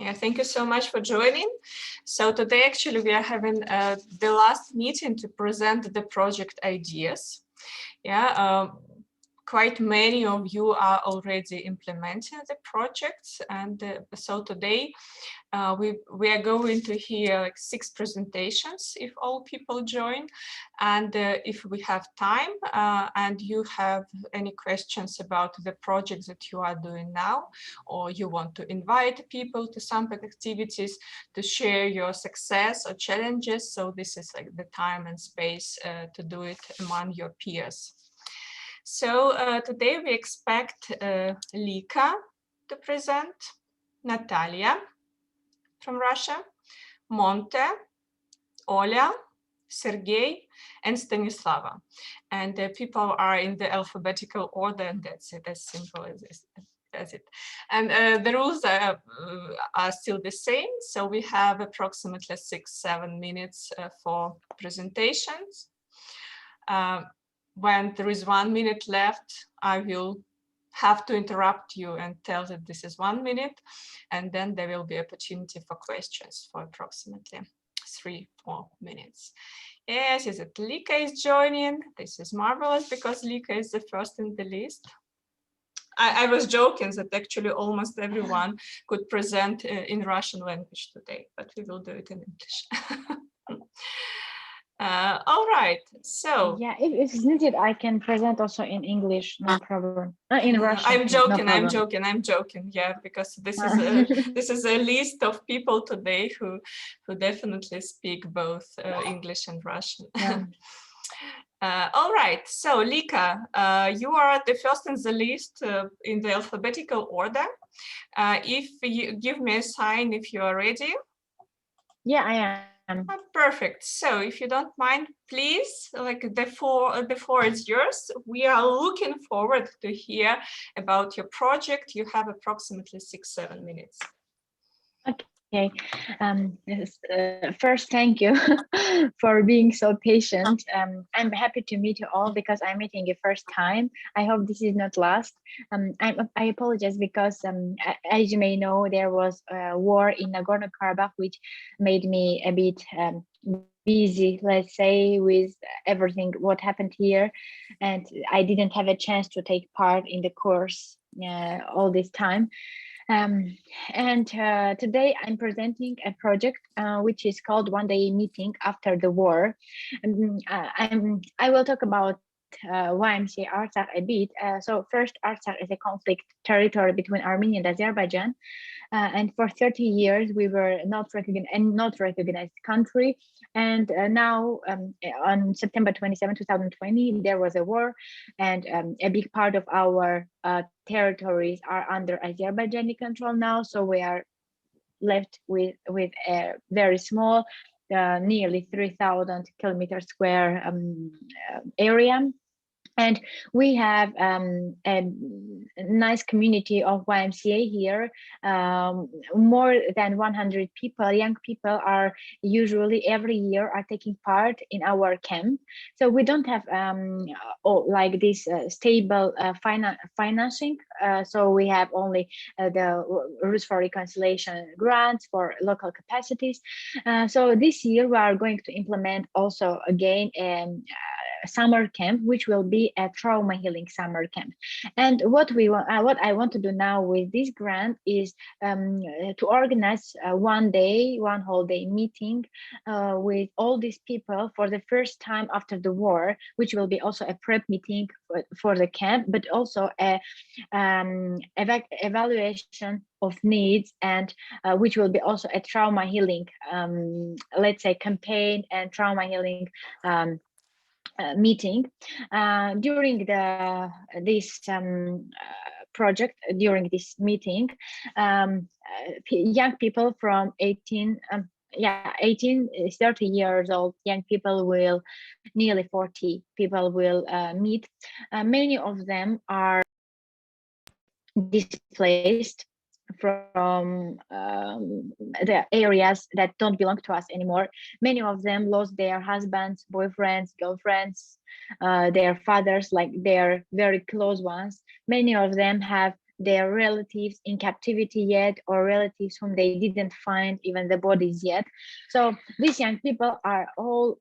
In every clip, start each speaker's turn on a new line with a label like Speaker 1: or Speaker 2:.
Speaker 1: Yeah, thank you so much for joining. So today, actually, we are having the last meeting to present the project ideas. Yeah, quite many of you are already implementing the projects, and so today we are going to hear like 6 presentations if all people join, and if we have time and you have any questions about the projects that you are doing now, or you want to invite people to some activities to share your success or challenges, so this is like the time and space to do it among your peers. So today we expect Lika to present, Natalia from Russia, Monte, Oля, Sergey, and Stanislava. And people are in the alphabetical order, and that's it, as simple as this. That's it. And the rules are still the same. So we have approximately 6-7 minutes for presentations. When there is 1 minute left, I will have to interrupt you and tell that this is 1 minute, and then there will be opportunity for questions for approximately 3-4 minutes. Yes, is it Lika is joining? This is marvelous because Lika is the first in the list. I was joking that actually almost everyone could present in Russian language today, but we will do it in English. All right, so
Speaker 2: yeah, if it's needed, I can present also in English, no problem. In Russian.
Speaker 1: I'm joking.
Speaker 2: No
Speaker 1: I'm joking. Yeah, because this is a list of people today who definitely speak both English and Russian.
Speaker 2: Yeah.
Speaker 1: All right, so Lika, you are the first in the list in the alphabetical order. If you give me a sign if you are ready.
Speaker 2: Yeah, I am.
Speaker 1: Perfect. So if you don't mind, please, like the floor is yours. We are looking forward to hear about your project. You have approximately 6-7 minutes.
Speaker 2: Okay. First, thank you for being so patient. I'm happy to meet you all because I'm meeting you first time. I hope this is not last. I apologize because, as you may know, there was a war in Nagorno Karabakh, which made me a bit busy, let's say, with everything what happened here, and I didn't have a chance to take part in the course all this time. And today I'm presenting a project which is called One Day Meeting After the War. I will talk about YMCA Artsakh a bit. So first, Artsakh is a conflict territory between Armenia and Azerbaijan. And for 30 years, we were not recognized country. And now on September 27, 2020, there was a war, and a big part of our territories are under Azerbaijani control now. So we are left with a very small, nearly 3,000 kilometer square area. And we have a nice community of YMCA here. More than 100 people, young people, are usually every year are taking part in our camp. So we don't have like this stable financing. So we have only the Rules for Reconciliation grants for local capacities. So this year we are going to implement also again summer camp, which will be a trauma healing summer camp. And what I want to do now with this grant is to organize one whole day meeting with all these people for the first time after the war, which will be also a prep meeting for the camp, but also a evaluation of needs, and which will be also a trauma healing, let's say, campaign and trauma healing meeting. During this project, during this meeting, young people from 18 30 years old young people will, nearly 40 people will meet. Many of them are displaced from the areas that don't belong to us anymore. Many of them lost their husbands, boyfriends, girlfriends, their fathers, like their very close ones. Many of them have their relatives in captivity yet, or relatives whom they didn't find even the bodies yet. So these young people are all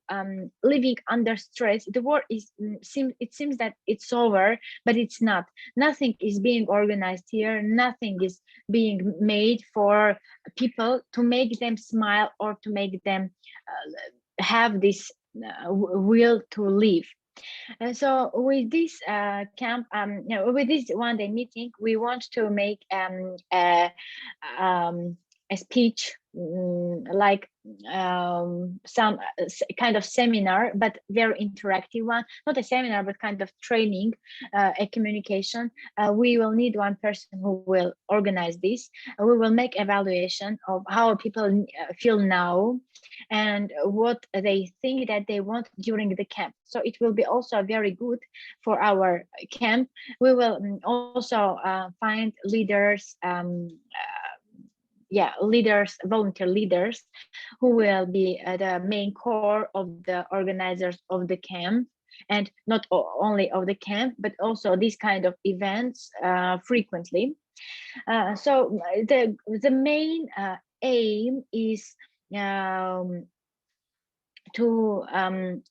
Speaker 2: living under stress. The war is it seems that it's over, but it's not. Nothing is being organized here. Nothing is being made for people to make them smile or to make them have this will to live. And so with this camp, with this one-day meeting, we want to make a speech, like some kind of seminar, but very interactive one. Not a seminar, but kind of training, a communication. We will need one person who will organize this. We will make evaluation of how people feel now and what they think that they want during the camp. So it will be also very good for our camp. We will also find leaders, leaders, volunteer leaders, who will be the main core of the organizers of the camp, and not only of the camp, but also these kind of events frequently. So the main aim is to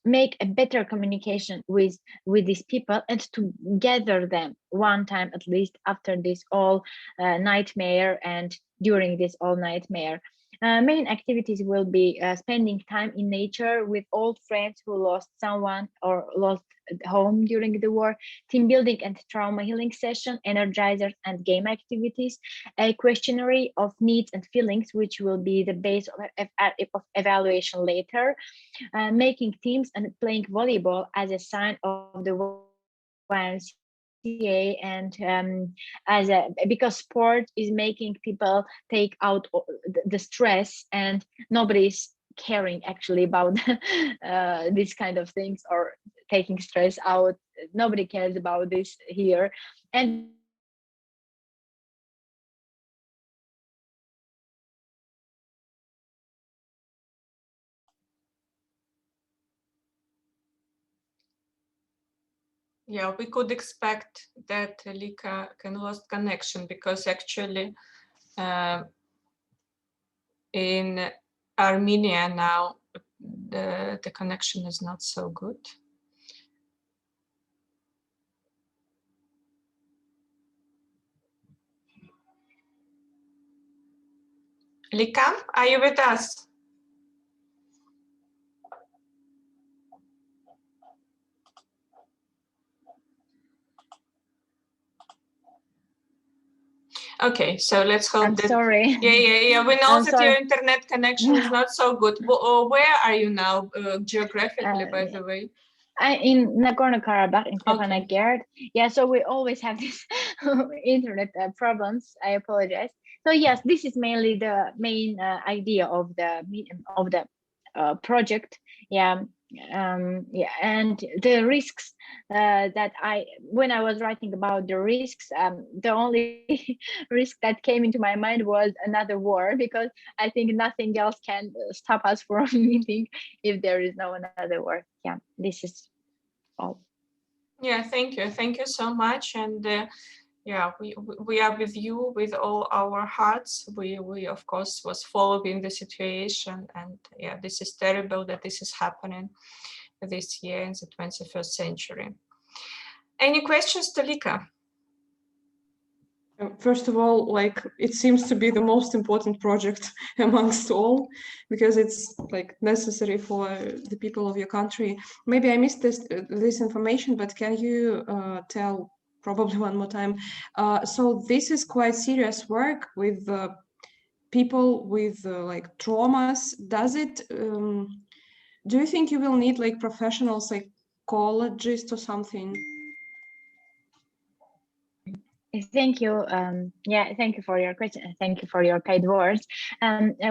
Speaker 2: make a better communication with these people, and to gather them one time at least after this all nightmare and during this all nightmare. Main activities will be spending time in nature with old friends who lost someone or lost home during the war, team building and trauma healing session, energizers and game activities, a questionnaire of needs and feelings, which will be the base of evaluation later, making teams and playing volleyball as a sign of the YMCA, and because sport is making people take out the stress, and nobody's caring actually about these kind of things, or taking stress out. Nobody cares about this here. And
Speaker 1: Yeah, we could expect that Lika can lost connection, because actually in Armenia now the connection is not so good. Lika, are you with us? Okay, so let's hope
Speaker 2: I'm sorry.
Speaker 1: Yeah. We know
Speaker 2: I'm
Speaker 1: that
Speaker 2: sorry.
Speaker 1: your internet connection is not so good. Where are you now geographically, by the way?
Speaker 2: In Nagorno Karabakh, in
Speaker 1: Okay.
Speaker 2: Stepanakert. Yeah, so we always have these internet problems. I apologize. So yes, this is mainly the main idea of the project. Yeah, and the risks that when I was writing about the risks, the only risk that came into my mind was another war, because I think nothing else can stop us from meeting if there is no another war. Yeah, this is all.
Speaker 1: Yeah, thank you so much. And yeah, we are with you with all our hearts. We of course was following the situation, and yeah, this is terrible that this is happening this year in the 21st century. Any questions to Lika?
Speaker 3: First of all, like, it seems to be the most important project amongst all, because it's like necessary for the people of your country. Maybe I missed this information, but can you tell probably one more time? So this is quite serious work with people with like traumas. Does it? Do you think you will need like professional psychologists or something?
Speaker 2: Thank you. Yeah, thank you for your question. Thank you for your kind words.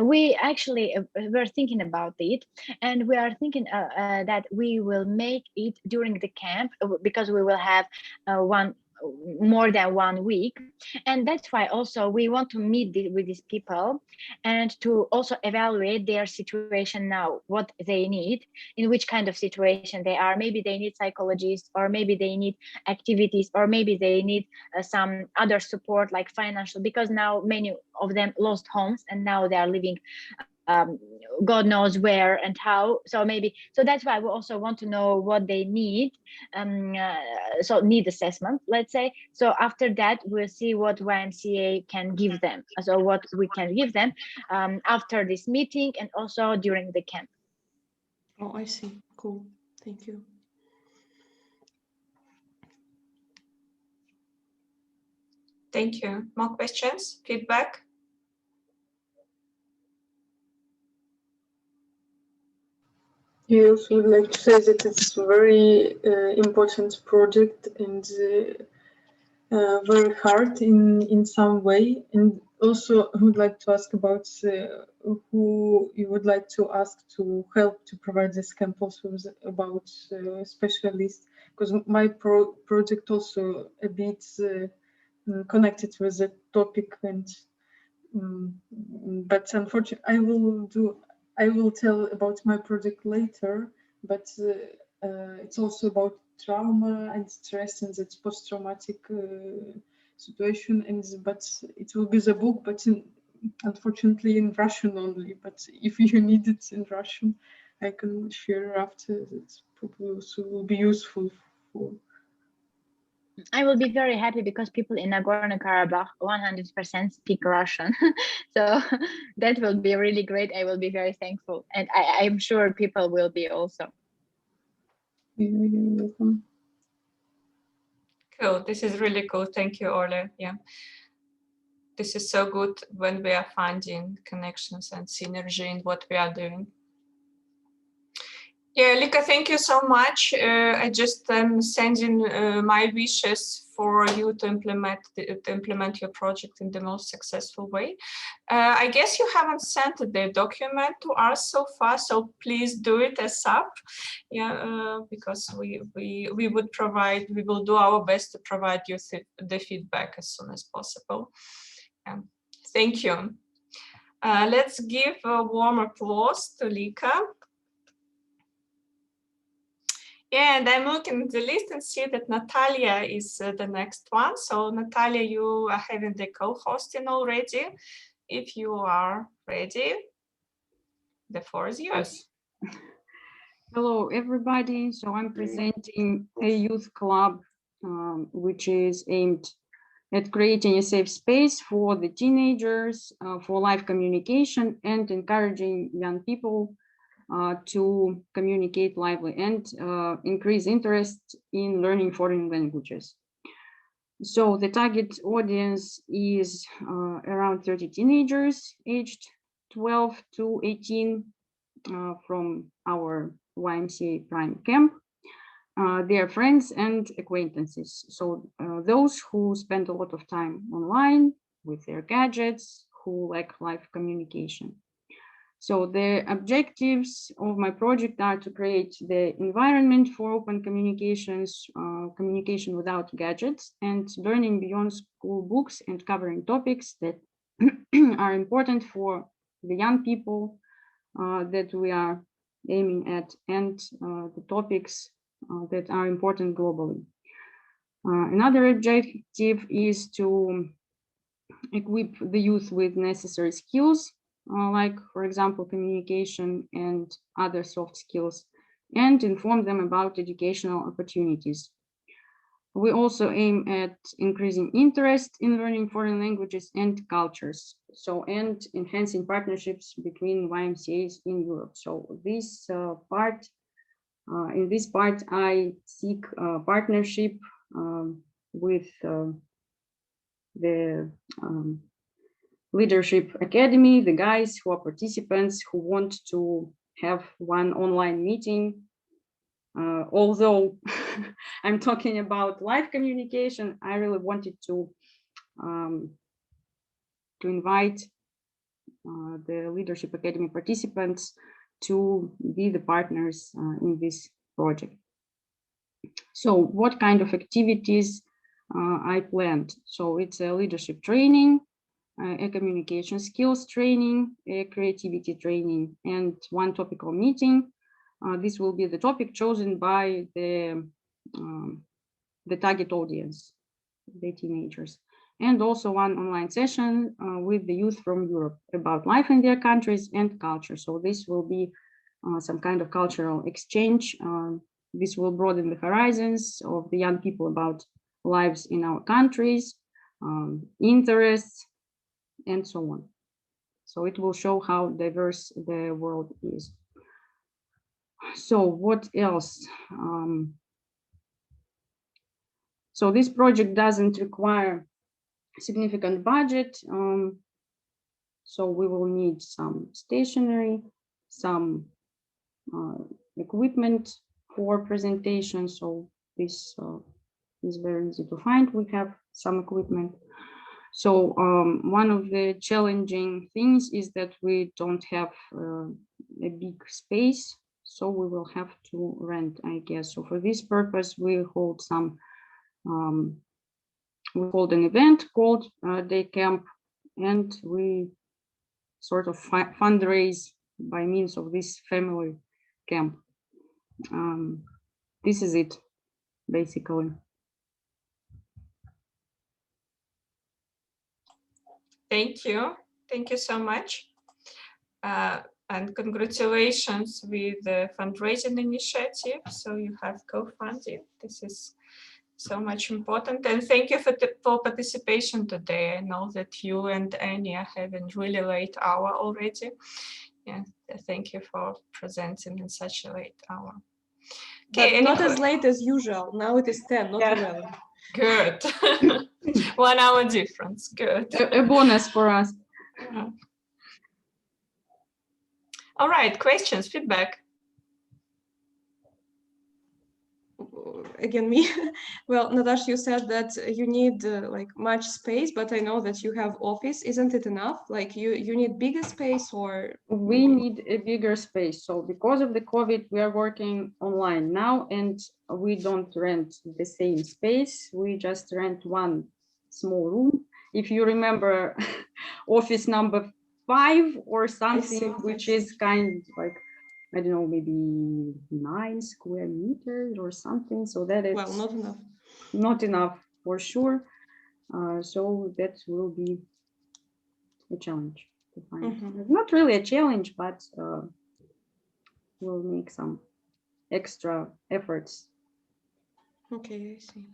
Speaker 2: We actually were thinking about it, and we are thinking that we will make it during the camp, because we will have one more than 1 week. And that's why also we want to meet with these people and to also evaluate their situation now, what they need, in which kind of situation they are. Maybe they need psychologists, or maybe they need activities, or maybe they need some other support like financial, because now many of them lost homes and now they are living God knows where and how. So maybe, so that's why we also want to know what they need. So need assessment, let's say. So after that, we'll see what YMCA can give them. So what we can give them after this meeting and also during the camp.
Speaker 3: Oh, I see. Cool. Thank you.
Speaker 1: Thank you. More questions? Feedback?
Speaker 4: I also would like to say that it's a very important project and very hard in some way. And also I would like to ask about who you would like to ask to help to provide this camp, also about specialists, because my project also a bit connected with the topic, and but unfortunately I will tell about my project later, but it's also about trauma and stress and that post-traumatic situation, and but it will be the book, but unfortunately in Russian only. But if you need it in Russian, I can share after. That probably also will be useful for.
Speaker 2: I will be very happy because people in Nagorno Karabakh 100% speak Russian. So that will be really great. I will be very thankful. And I'm sure people will be also.
Speaker 4: You're welcome.
Speaker 1: Cool. This is really cool. Thank you, Ole. Yeah. This is so good when we are finding connections and synergy in what we are doing. Yeah, Lika, thank you so much. I just am sending my wishes for you to implement your project in the most successful way. I guess you haven't sent the document to us so far, so please do it ASAP. Yeah, because we will do our best to provide you the feedback as soon as possible. Thank you. Let's give a warm applause to Lika. Yeah, and I'm looking at the list and see that Natalia is the next one. So Natalia, you are having the co-hosting already. If you are ready, the floor is yours.
Speaker 5: Hello, everybody. So I'm presenting a youth club, which is aimed at creating a safe space for the teenagers, for live communication and encouraging young people to communicate lively and increase interest in learning foreign languages. So the target audience is around 30 teenagers aged 12 to 18 from our YMCA Prime Camp, their friends and acquaintances. So those who spend a lot of time online with their gadgets, who like live communication. So the objectives of my project are to create the environment for open communications, communication without gadgets, and learning beyond school books, and covering topics that are important for the young people that we are aiming at, and the topics that are important globally. Another objective is to equip the youth with necessary skills, like, for example, communication and other soft skills, and inform them about educational opportunities. We also aim at increasing interest in learning foreign languages and cultures, and enhancing partnerships between YMCAs in Europe. So this in this part, I seek partnership with the Leadership Academy, the guys who are participants who want to have one online meeting. Although I'm talking about live communication, I really wanted to invite the Leadership Academy participants to be the partners in this project. So what kind of activities I planned. So it's a leadership training, a communication skills training, a creativity training, and one topical meeting. This will be the topic chosen by the target audience, the teenagers, and also one online session with the youth from Europe about life in their countries and culture. So this will be some kind of cultural exchange. This will broaden the horizons of the young people about lives in our countries, interests, and so on. So it will show how diverse the world is. So what else? So this project doesn't require significant budget. So we will need some stationery, some equipment for presentation. So this is very easy to find. We have some equipment. So one of the challenging things is that we don't have a big space. So we will have to rent, I guess. So for this purpose, we hold some, we hold an event called Day Camp, and we sort of fundraise by means of this family camp. This is it, basically.
Speaker 1: Thank you. Thank you so much. And congratulations with the fundraising initiative. So you have co-funded. This is so much important. And thank you for participation today. I know that you and Annie are having really late hour already. Yeah, thank you for presenting in such a late hour.
Speaker 3: Okay, not as late as usual. Now it is 10, not 11.
Speaker 1: Good. 1 hour difference. Good.
Speaker 5: A bonus for us.
Speaker 1: All right, questions, feedback.
Speaker 3: Again, me. Well, Natasha, you said that you need like much space, but I know that you have office. Isn't it enough? Like you need bigger space, or?
Speaker 5: We need a bigger space. So because of the COVID, we are working online now, and we don't rent the same space. We just rent one small room. If you remember office number 5 or something, which is kind of like, I don't know, maybe 9 square meters or something. So that is
Speaker 3: well, not enough.
Speaker 5: Not enough for sure. So that will be a challenge to find. Not really a challenge, but we'll make some extra efforts.
Speaker 3: Okay, I see.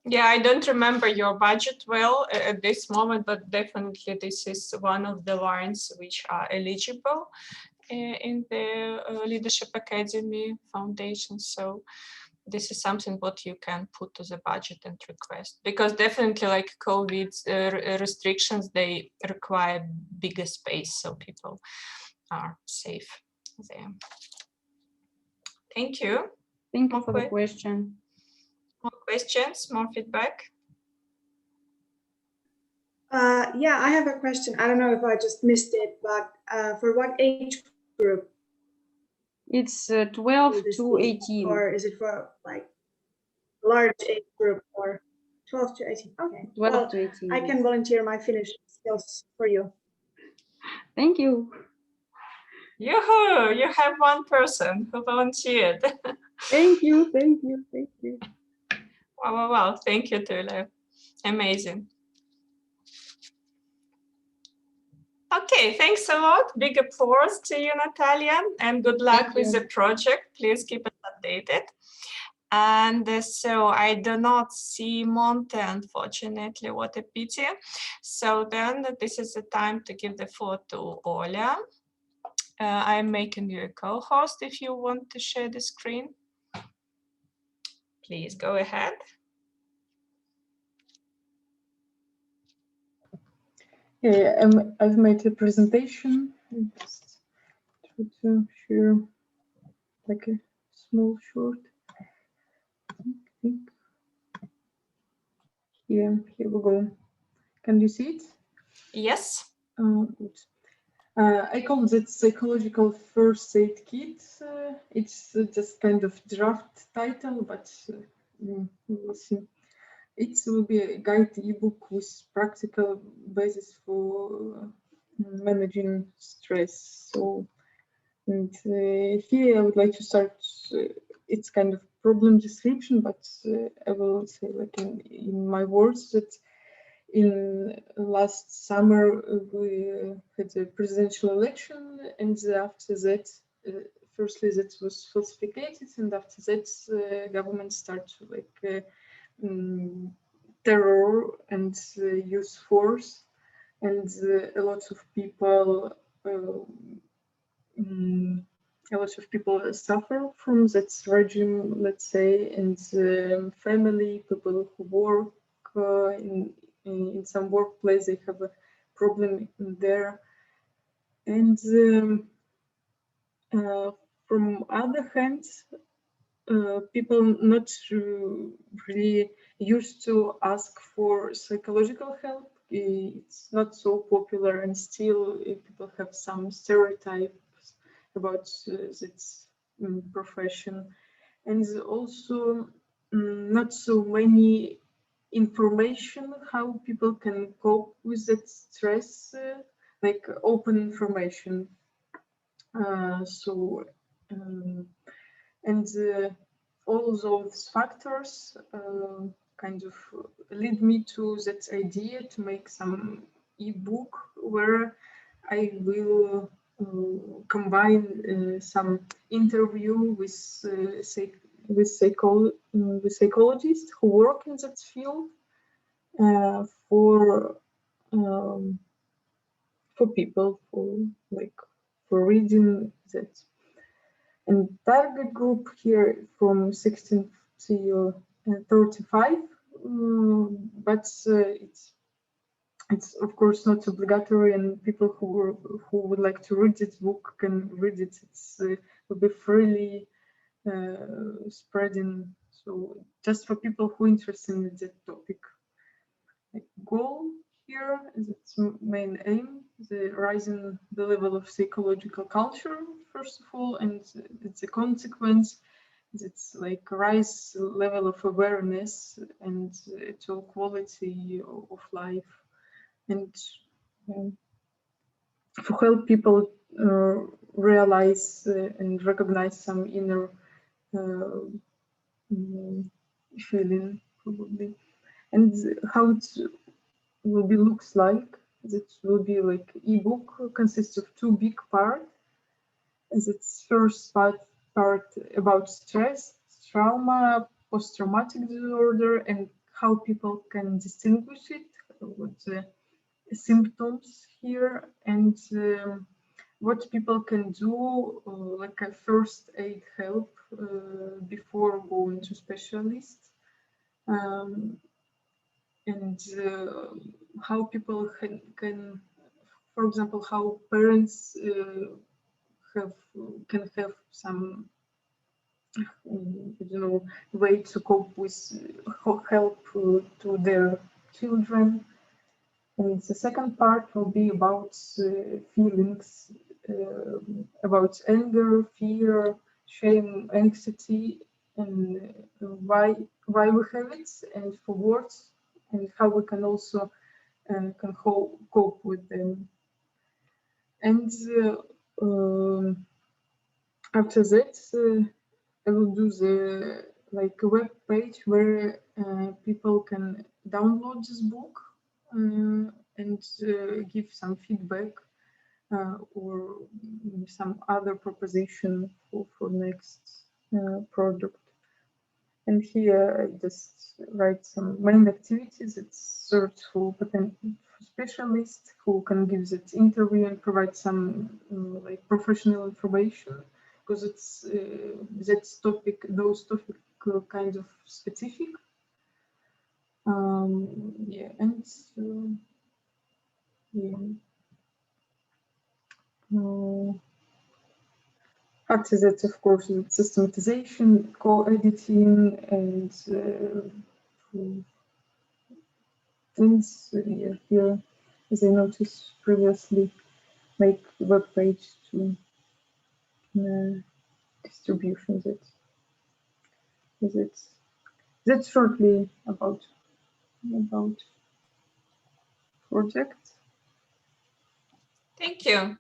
Speaker 1: Yeah, I don't remember your budget well at this moment, but definitely this is one of the lines which are eligible in the Leadership Academy Foundation. So this is something what you can put to the budget and request, because definitely like COVID restrictions, they require bigger space so people are safe there. Thank you.
Speaker 5: Thank you for the question.
Speaker 1: More questions, more feedback?
Speaker 6: Yeah, I have a question. I don't know if I just missed it, but for what age group?
Speaker 5: It's 12 to 18.
Speaker 6: Or is it for like large age group, or 12 to 18? Okay.
Speaker 5: 12 to 18.
Speaker 6: I can volunteer my Finnish skills for you.
Speaker 5: Thank you.
Speaker 1: Yoo-hoo! You have one person who volunteered.
Speaker 5: Thank you, thank you, thank you.
Speaker 1: Wow, wow, wow. Thank you, Tule. Amazing. Okay, thanks a lot. Big applause to you, Natalia, and good luck with the project. Please keep us updated. And so I do not see Monte, unfortunately. What a pity. So then this is the time to give the floor to Oля. I'm making you a co-host if you want to share the screen. Please go ahead.
Speaker 4: Yeah, I've made a presentation. Just try to share like a small short. Yeah, here we go. Can you see it?
Speaker 1: Yes.
Speaker 4: Good. I call it psychological first aid kit. It's just kind of draft title, but we'll see. It will be a guide ebook with practical basis for managing stress. So, and here I would like to start. It's kind of problem description, but I will say, like in my words, that in last summer we had a presidential election, and after that, firstly that was falsified, and after that, government started like terror and use force, and a lot of people suffer from that regime, let's say, and family, people who work in some workplace, they have a problem there. And from other hand, people not really used to ask for psychological help. It's not so popular, and still people have some stereotypes about this profession, and also not so many information how people can cope with that stress, like open information. And all those factors kind of lead me to that idea to make some ebook where I will combine some interview with psychologists who work in that field for people for reading that. And target group here from 16 to 35, but it's of course not obligatory, and people who would like to read this book can read it. It's will be freely spreading, so just for people who are interested in that topic. Like goal here is its main aim, the rising the level of psychological culture, first of all, and it's a consequence. It's like rise level of awareness and to quality of life, and to help people realize and recognize some inner feeling, probably, and how it will be looks like. That will be like ebook consists of two big parts. As its first part about stress, trauma, post-traumatic disorder, and how people can distinguish it, what the symptoms here, and what people can do, like a first aid help before going to specialist, and how people can, for example, how parents can have some way to cope with help to their children. And the second part will be about feelings, about anger, fear, shame, anxiety, and why we have it, and for words, and how we can also can cope with them. And after that, I will do the like a web page where people can download this book and give some feedback or some other proposition for next product. And here I just write some main activities. It's search for potential specialists who can give that interview and provide some like professional information, because it's those topic kind of specific. Yeah, and yeah. After that, of course, with systematization, co-editing, and things here, as I noticed previously, make web page to distribution. That's shortly about about project.
Speaker 1: Thank you.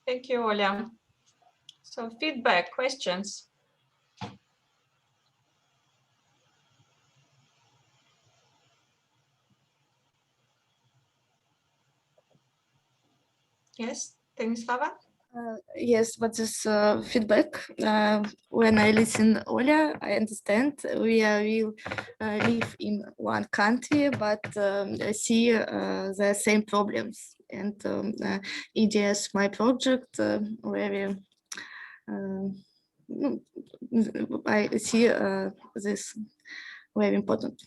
Speaker 1: Thank you, Oля. So feedback, questions? Yes, Tenislava?
Speaker 7: Yes, but this feedback, when I listen Oля, I understand we will live in one country, but I see the same problems. And EDS, my project, very, I see this very important.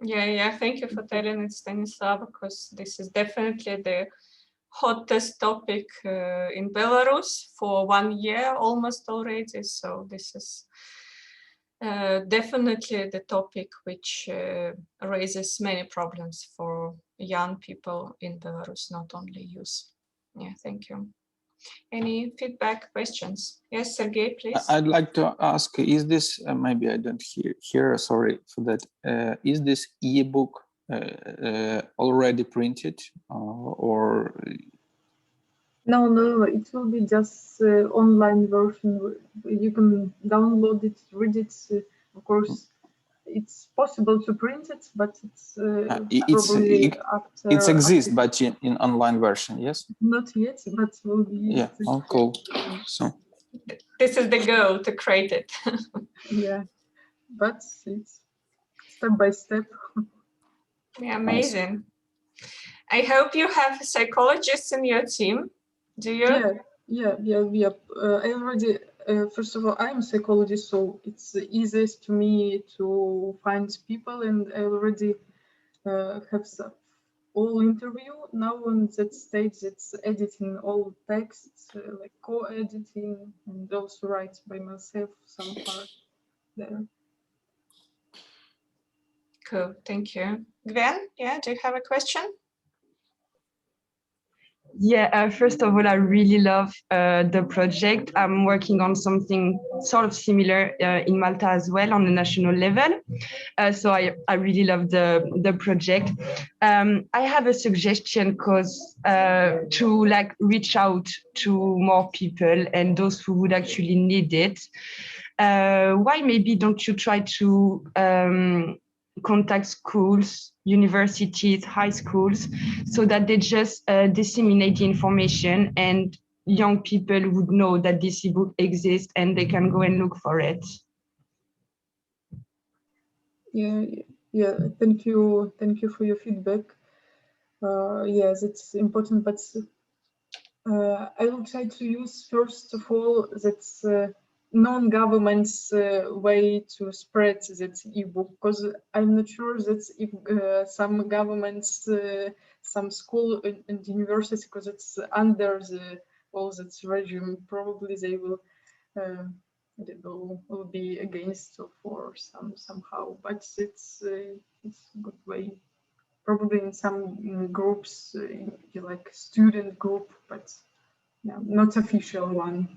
Speaker 1: Yeah, thank you for telling it, Stanislav, because this is definitely the hottest topic in Belarus for 1 year almost already. So this is definitely the topic which raises many problems for young people in Belarus, not only youth. Yeah, thank you. Any feedback, questions? Yes, Sergey, please.
Speaker 8: I'd like to ask, is this, maybe I don't hear, sorry for that, is this ebook already printed or?
Speaker 4: No, it will be just online version. You can download it, read it. Of course, it's possible to print it, but it's probably after.
Speaker 8: It exists, but in online version, yes?
Speaker 4: Not yet, but will be.
Speaker 8: Yeah, oh, cool. So
Speaker 1: this is the goal, to create it.
Speaker 4: Yeah, but it's step by step.
Speaker 1: Yeah, amazing. I hope you have psychologists in your team. Do you?
Speaker 4: Yeah. I already, first of all, I'm a psychologist, so it's easiest to me to find people, and I already have all interview. Now on that stage, it's editing all texts, like co-editing, and also write by myself some part there.
Speaker 1: Cool, thank you. Gwen, yeah, do you have a question?
Speaker 9: Yeah, first of all, I really love the project. I'm working on something sort of similar in Malta as well on the national level. So I really love the project. I have a suggestion because to like reach out to more people and those who would actually need it. Why maybe don't you try to contact schools, universities, high schools, so that they just disseminate the information and young people would know that this ebook exists and they can go and look for it.
Speaker 4: Yeah. Thank you for your feedback. Yes, it's important, but I will try to use first of all that's non-government's way to spread that ebook, because I'm not sure that if some governments, some school and university, because it's under the all that regime, probably they will will be against or somehow, but it's a good way. Probably in some groups, like student group, but yeah, not official one.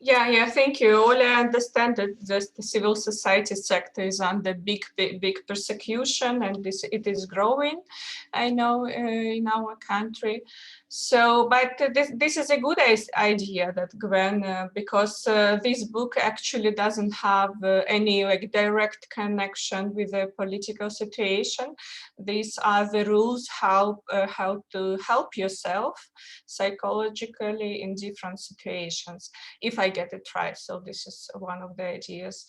Speaker 1: Yeah, thank you. All I understand that the civil society sector is under big persecution, and it is growing, I know, in our country. So, but this is a good idea that Gwen, because this book actually doesn't have any like direct connection with the political situation. These are the rules how to help yourself psychologically in different situations, if I get it right. So this is one of the ideas.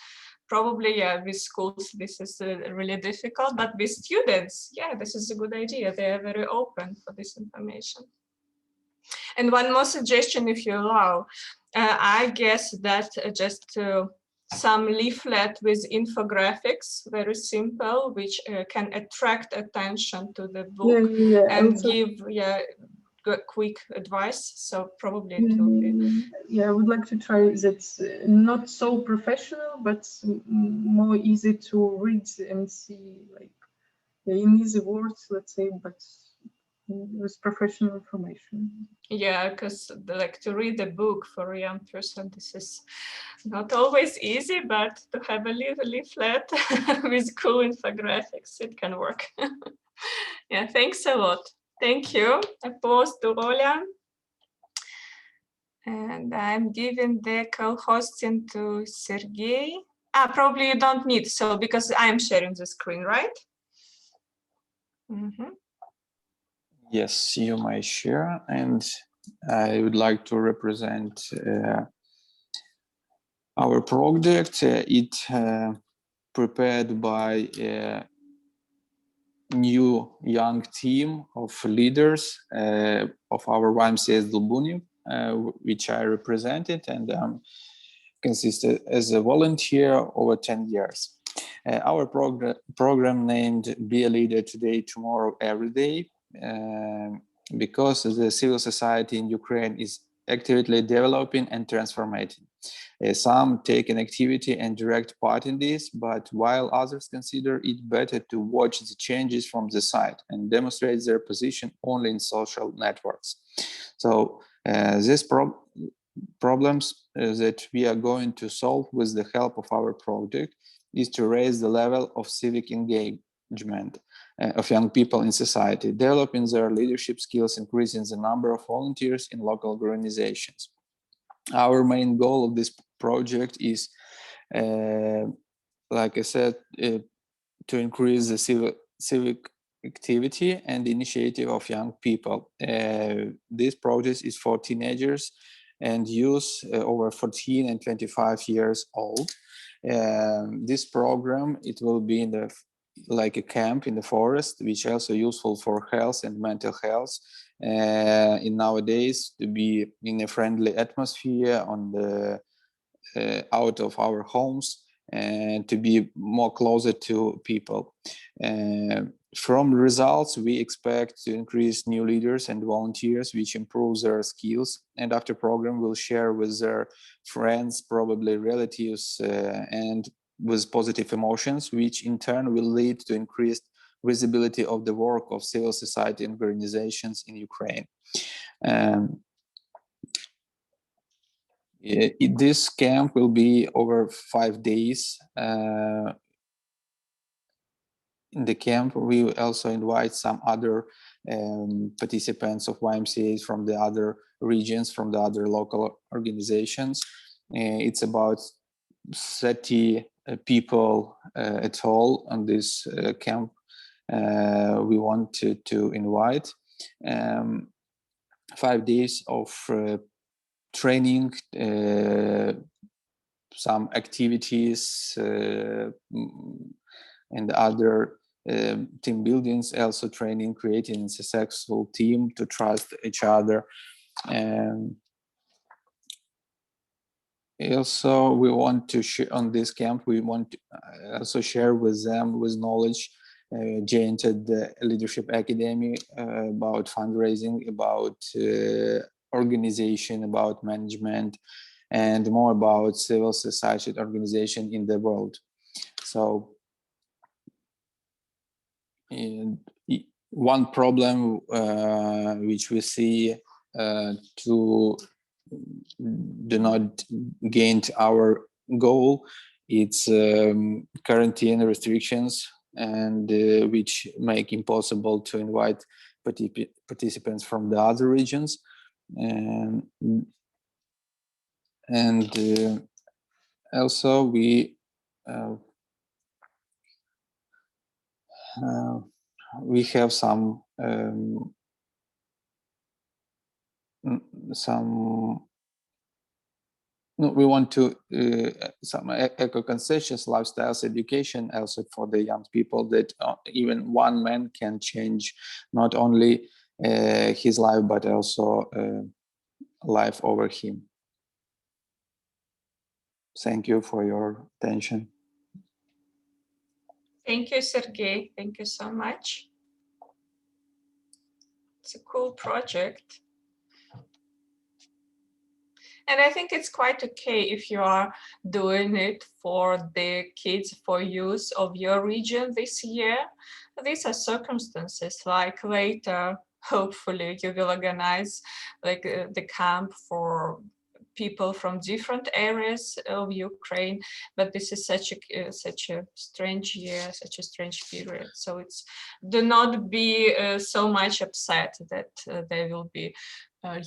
Speaker 1: Probably, yeah, with schools, this is really difficult, but with students, yeah, this is a good idea. They are very open for this information. And one more suggestion, if you allow, I guess that just some leaflet with infographics, very simple, which can attract attention to the book and also give quick advice. So probably it will be.
Speaker 4: Yeah, I would like to try that. Not so professional, but more easy to read and see, like in easy words, let's say. But with professional information.
Speaker 1: Yeah, because like to read a book for a young person, this is not always easy, but to have a little leaflet with cool infographics, it can work. Yeah, thanks a lot. Thank you. Applause to Oля. And I'm giving the co-hosting to Sergey. Probably you don't need, so because I'm sharing the screen, right? Mm-hmm.
Speaker 8: Yes, you may share, and I would like to represent our project. It prepared by a new young team of leaders of our YMCA Zdolbuni, which I represented, and consisted as a volunteer over 10 years. Our program named Be a Leader Today, Tomorrow, Every Day, because the civil society in Ukraine is actively developing and transforming. Some take an activity and direct part in this, but while others consider it better to watch the changes from the side and demonstrate their position only in social networks. So these problems that we are going to solve with the help of our project is to raise the level of civic engagement of young people in society, developing their leadership skills, increasing the number of volunteers in local organizations. Our main goal of this project is, like I said, to increase the civic activity and initiative of young people. This project is for teenagers and youth over 14 and 25 years old. This program, it will be in the like a camp in the forest, which is also useful for health and mental health. In nowadays, to be in a friendly atmosphere on the out of our homes and to be more closer to people. From results, we expect to increase new leaders and volunteers, which improves their skills. And after program, will share with their friends, probably relatives, and with positive emotions, which in turn will lead to increased visibility of the work of civil society organizations in Ukraine. This camp will be over 5 days. In the camp, we will also invite some other participants of YMCAs from the other regions, from the other local organizations. It's about 30 people at all on this camp. We want to invite 5 days of training, some activities and other team buildings, also training, creating a successful team to trust each other. And also we want to share on this camp, we want to also share with them with knowledge YMCA Leadership Academy about fundraising, about organization, about management, and more about civil society organization in the world. So one problem which we see to do not gain our goal, it's quarantine restrictions, and which make impossible to invite participants from the other regions. And also we have some we want to some eco-conscious lifestyles education also for the young people, that even one man can change not only his life but also life over him. Thank you for your attention.
Speaker 1: Thank you, Sergey. Thank you so much. It's a cool project. And I think it's quite okay if you are doing it for the kids, for youth of your region this year. These are circumstances, like later, hopefully you will organize like the camp for people from different areas of Ukraine, but this is such a strange year, such a strange period. So it's do not be so much upset that there will be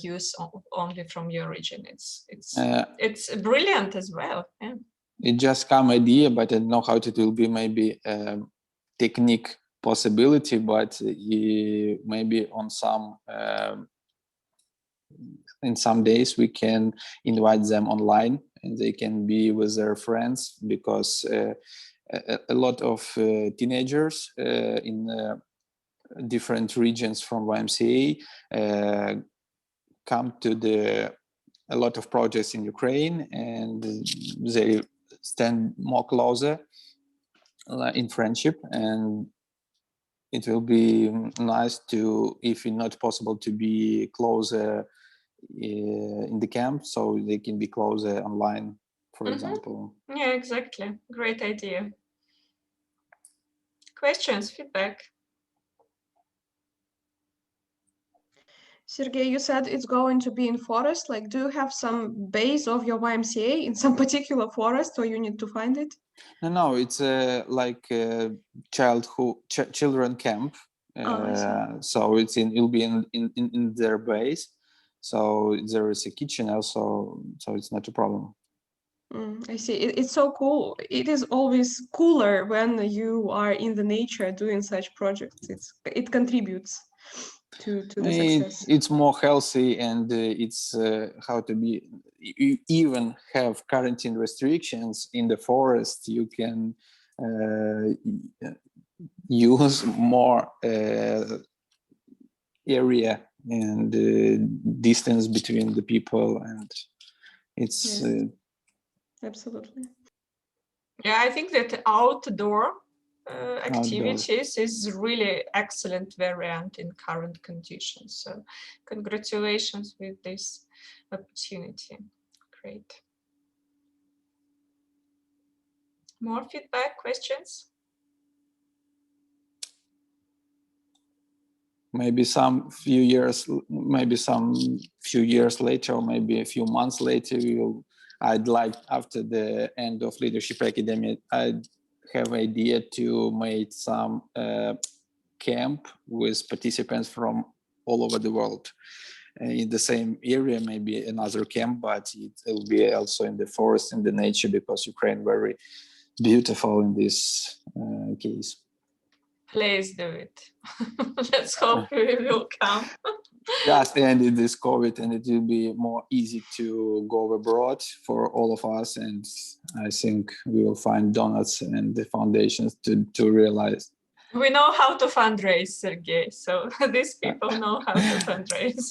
Speaker 1: use only from your region. It's brilliant as well. Yeah.
Speaker 8: It just come idea, but I don't know how it will be. Maybe technique possibility, but maybe on some. In some days we can invite them online and they can be with their friends, because a lot of teenagers in different regions from YMCA come to a lot of projects in Ukraine, and they stand more closer in friendship, and it will be nice to, if it's not possible to be closer in the camp, so they can be closer online, for example.
Speaker 1: Yeah, exactly. Great idea. Questions, feedback?
Speaker 3: Sergey, you said it's going to be in forest. Like, do you have some base of your YMCA in some particular forest, or you need to find it?
Speaker 8: No, it's like a children camp. So it'll be in their base. So there is a kitchen also, so it's not a problem.
Speaker 3: I see. It's so cool. It is always cooler when you are in the nature doing such projects. It contributes to the success.
Speaker 8: It's more healthy, and it's how to be. You even have quarantine restrictions in the forest. You can use more area and distance between the people, and it's
Speaker 3: absolutely.
Speaker 1: Yeah, I think that outdoor activities is really excellent variant in current conditions. So congratulations with this opportunity. Great. More feedback, questions?
Speaker 8: Maybe some few years later, or maybe a few months later, I'd like, after the end of Leadership Academy, I'd have idea to make some camp with participants from all over the world in the same area, maybe another camp, but it will be also in the forest, in the nature, because Ukraine very beautiful in this case.
Speaker 1: Please do it. Let's hope we will come.
Speaker 8: Just ended this COVID, and it will be more easy to go abroad for all of us. And I think we will find donors and the foundations to realize.
Speaker 1: We know how to fundraise, Sergey. So these people know how to fundraise.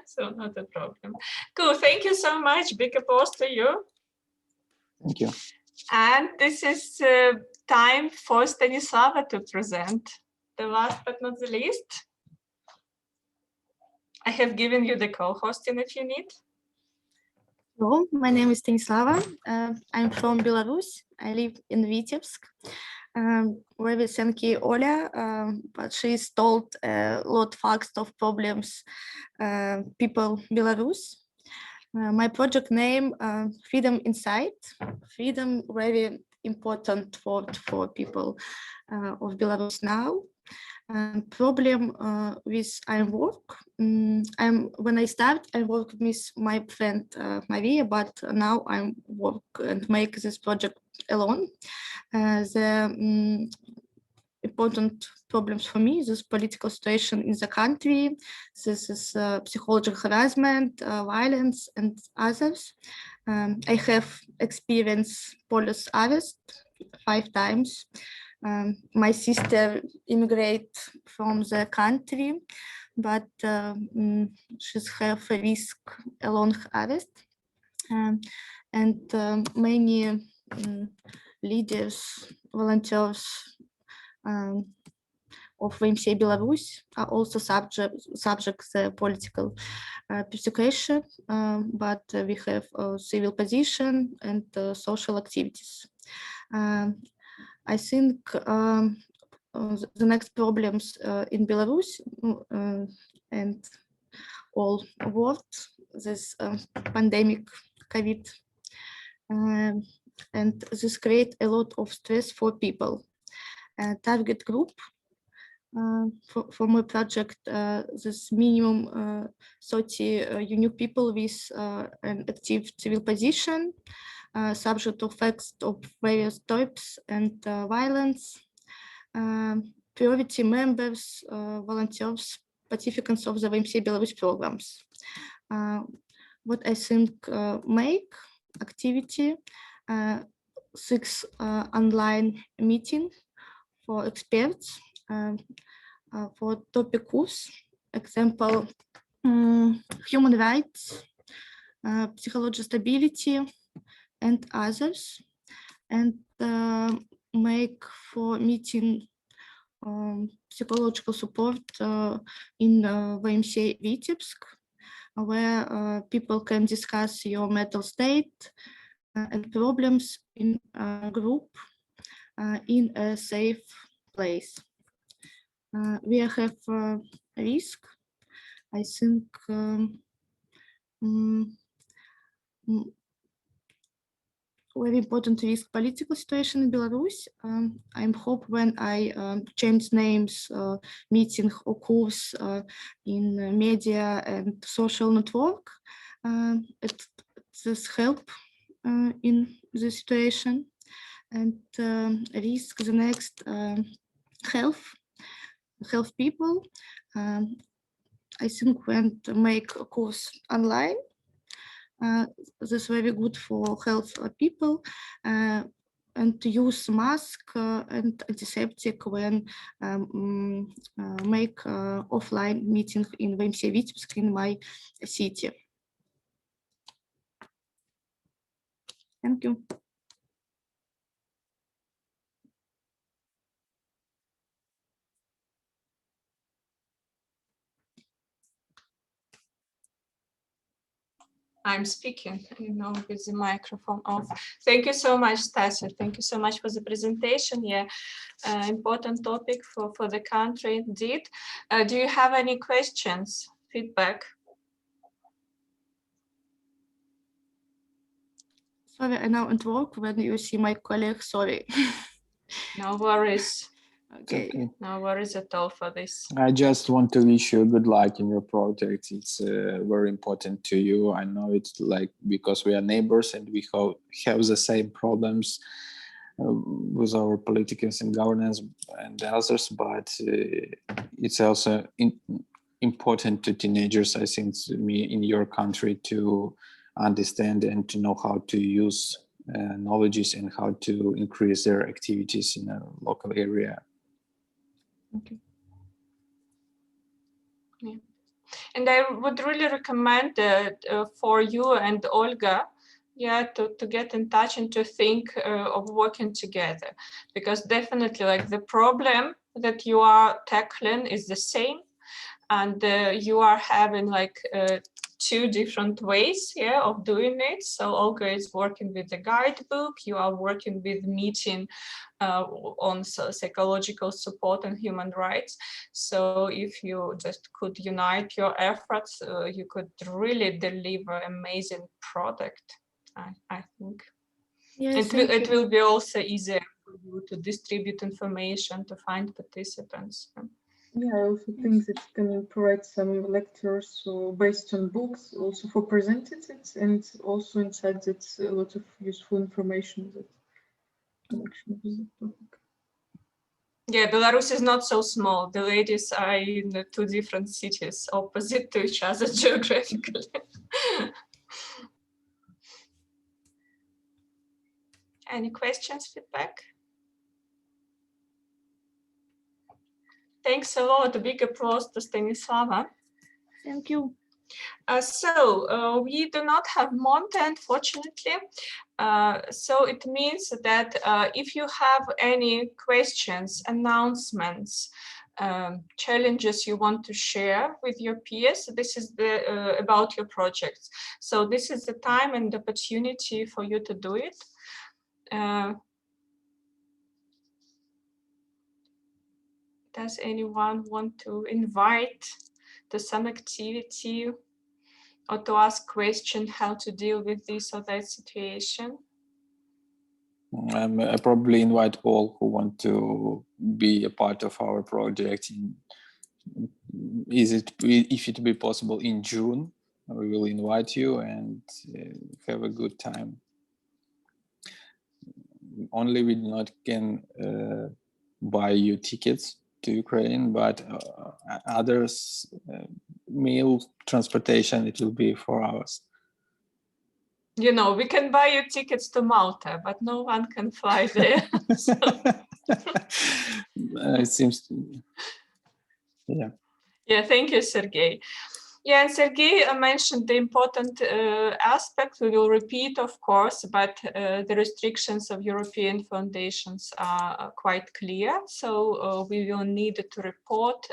Speaker 1: So not a problem. Cool. Thank you so much. Big applause to you.
Speaker 8: Thank you.
Speaker 1: And this is time for Stanislava to present. The last but not the least. I have given you the co-hosting if you need.
Speaker 7: Hello, my name is Stanislava. I'm from Belarus. I live in Vitebsk. Very thank you, Oля, but she's told a lot facts of problems people Belarus. My project name, Freedom Inside. Freedom very important for people of Belarus now. Problem with I work. When I start, I work with my friend Maria, but now I work and make this project alone. The important problems for me, this political situation in the country, this is psychological harassment, violence, and others. I have experienced police arrest 5 times. My sister immigrated from the country, but she's have a risk a long arrest. And many leaders, volunteers of YMCA Belarus are also subject to political persecution, but we have civil position and social activities. I think the next problems in Belarus and all world, this pandemic, COVID, and this create a lot of stress for people. Target group for my project, this minimum 30 unique people with an active civil position, subject of acts of various types and violence, priority members, volunteers, participants of the YMCA Belarus programs. What I think make activity, 6 online meeting for experts for topics, example, human rights, psychological stability, and others, and make for meeting psychological support in YMCA Vitebsk, where people can discuss your mental state and problems in a group in a safe place. We have risk, I think, very important risk political situation in Belarus. I hope when I change names, meeting occurs in media and social network, this help in the situation. And risk the next health people. I think when to make a course online, this is very good for health people, and to use mask and antiseptic when make offline meeting in YMCA Vitebsk in my city. Thank you.
Speaker 1: I'm speaking, with the microphone off. Thank you so much, Stasia. Thank you so much for the presentation. Yeah, important topic for the country indeed. Do you have any questions, feedback?
Speaker 7: Sorry, I now at work when you see my colleague, sorry.
Speaker 1: No worries.
Speaker 7: Okay.
Speaker 1: No worries at all for this.
Speaker 8: I just want to wish you good luck in your project. It's very important to you. I know it's like because we are neighbors and we have the same problems with our politics and governance and others, but it's also important to teenagers, I think, in your country to understand and to know how to use knowledges and how to increase their activities in a local area.
Speaker 7: Okay.
Speaker 1: Yeah. And I would really recommend for you and Olga, to get in touch and to think of working together, because definitely like the problem that you are tackling is the same, and you are having like 2 different ways of doing it. So Olga is working with the guidebook, you are working with meeting on psychological support and human rights. So if you just could unite your efforts, you could really deliver amazing product, I think.
Speaker 7: Yes,
Speaker 1: it will be also easier for you to distribute information, to find participants.
Speaker 4: Yeah, I also think that you can provide some lectures based on books also for presenting it, and also inside that's a lot of useful information that connection with the topic.
Speaker 1: Yeah, Belarus is not so small. The ladies are in 2 different cities opposite to each other geographically. Any questions, feedback? Thanks a lot. A big applause to Stanislava.
Speaker 7: Thank you.
Speaker 1: So we do not have Monte, unfortunately. So it means that if you have any questions, announcements, challenges you want to share with your peers. This is about your projects. So this is the time and opportunity for you to do it. Does anyone want to invite to some activity or to ask question how to deal with this or that situation?
Speaker 8: I probably invite all who want to be a part of our project. If it be possible in June, we will invite you and have a good time. Only we not can buy you tickets to Ukraine, but others meal transportation, it will be 4 hours.
Speaker 1: You know, we can buy you tickets to Malta, but no one can fly there.
Speaker 8: It seems, yeah.
Speaker 1: Yeah, thank you, Sergey. Yeah, and Sergey mentioned the important aspect. We will repeat, of course, but the restrictions of European foundations are quite clear. So we will need to report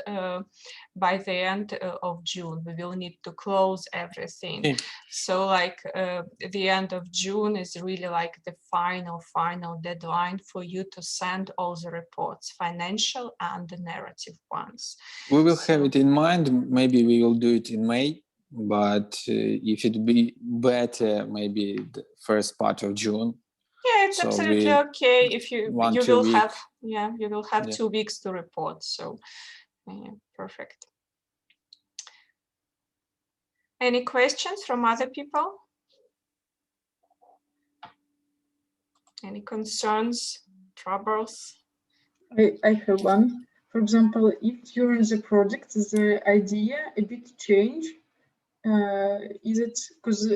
Speaker 1: by the end of June. We will need to close everything.
Speaker 8: Okay.
Speaker 1: So like the end of June is really like the final deadline for you to send all the reports, financial and the narrative ones.
Speaker 8: We will have it in mind. Maybe we will do it in May, but if it be better, maybe the first part of June.
Speaker 1: Yeah, it's
Speaker 8: So
Speaker 1: absolutely okay if you will have 2 weeks to report. So yeah, perfect. Any questions from other people? Any concerns, troubles?
Speaker 4: I have one. For example, if during the project the idea a bit change, is it because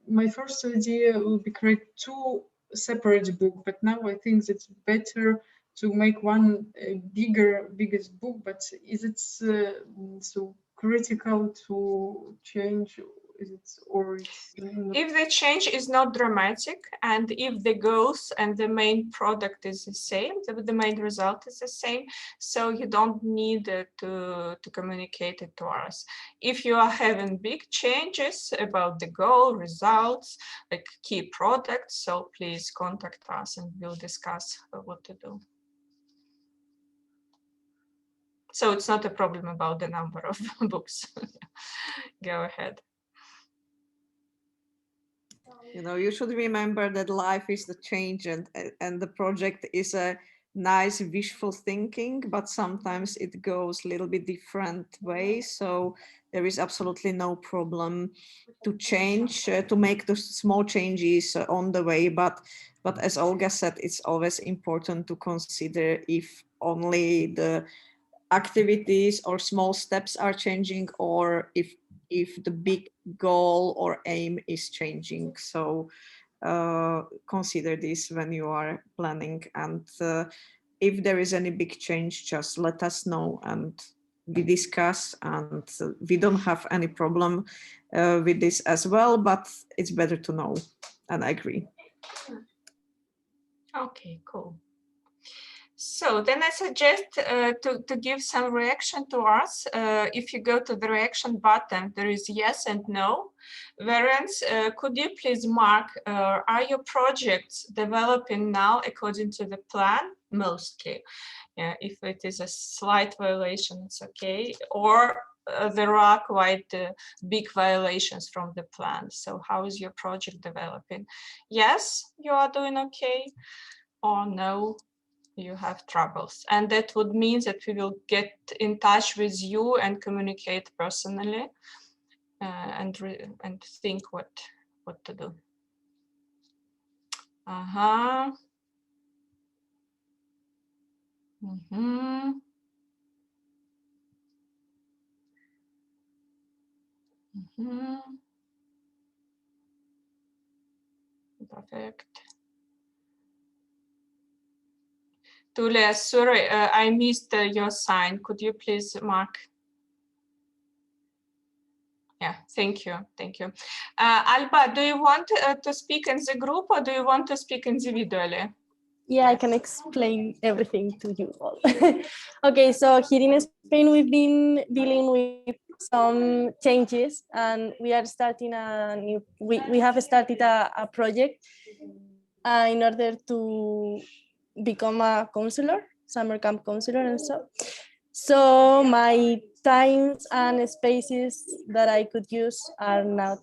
Speaker 4: my first idea will be create 2 separate books, but now I think it's better to make one biggest book. But is it so critical to change? Is it, or it's
Speaker 1: if the change is not dramatic, and if the goals and the main product is the same, the main result is the same, so you don't need to communicate it to us. If you are having big changes about the goal, results, like key products, so please contact us and we'll discuss what to do. So it's not a problem about the number of books. Go ahead.
Speaker 10: You know, you should remember that life is the change, and the project is a nice wishful thinking, but sometimes it goes a little bit different ways. So there is absolutely no problem to change, to make the small changes on the way. But as Olga said, it's always important to consider if only the activities or small steps are changing, or if the big goal or aim is changing. So consider this when you are planning, and if there is any big change, just let us know and we discuss, and we don't have any problem with this as well, but it's better to know, and I agree.
Speaker 1: Okay, cool. So then I suggest to give some reaction to us. If you go to the reaction button, there is yes and no variants. Could you please mark, are your projects developing now according to the plan? Mostly. Yeah, if it is a slight violation, it's okay. Or there are quite big violations from the plan. So how is your project developing? Yes, you are doing okay. Or no, you have troubles. And that would mean that we will get in touch with you and communicate personally and think what to do. Perfect. Tulia, sorry, I missed your sign. Could you please mark? Yeah, thank you. Thank you. Alba, do you want to speak in the group or do you want to speak individually?
Speaker 11: Yeah, I can explain everything to you all. Okay, so here in Spain, we've been dealing with some changes, and we are starting we have started a project in order to become a counselor, summer camp counselor and so. So my times and spaces that I could use are not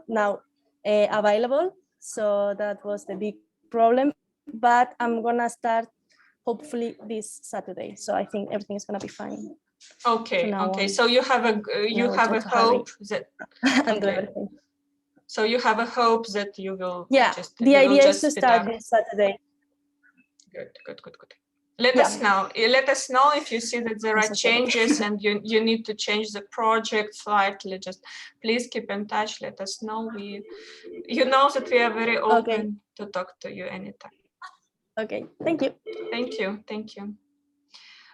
Speaker 11: now available. So that was the big problem, but I'm gonna start hopefully this Saturday. So I think everything is gonna be fine.
Speaker 1: Okay, okay. So you have a hope that okay. So you have a hope that you will
Speaker 11: the idea is to start this Saturday.
Speaker 1: Good. Let us know. Let us know if you see that there are changes and you need to change the project slightly. Just please keep in touch. Let us know. You know that we are very open to talk to you anytime.
Speaker 11: Okay, thank you.
Speaker 1: Thank you.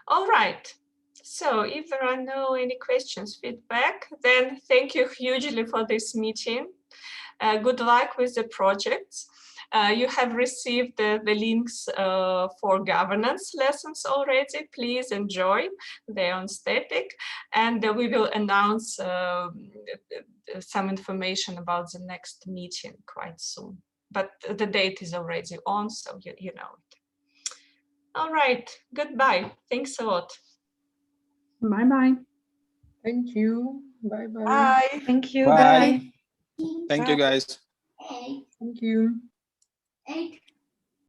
Speaker 1: All right. So if there are no any questions, feedback, then thank you hugely for this meeting. Good luck with the projects. You have received the links for governance lessons already. Please enjoy. They're on static. And we will announce some information about the next meeting quite soon. But the date is already on, so you know it. All right. Goodbye. Thanks a lot.
Speaker 5: Bye-bye.
Speaker 4: Thank you. Bye-bye.
Speaker 10: Bye.
Speaker 5: Thank you.
Speaker 8: Bye.
Speaker 5: Bye.
Speaker 8: Thank you, guys.
Speaker 4: Thank you.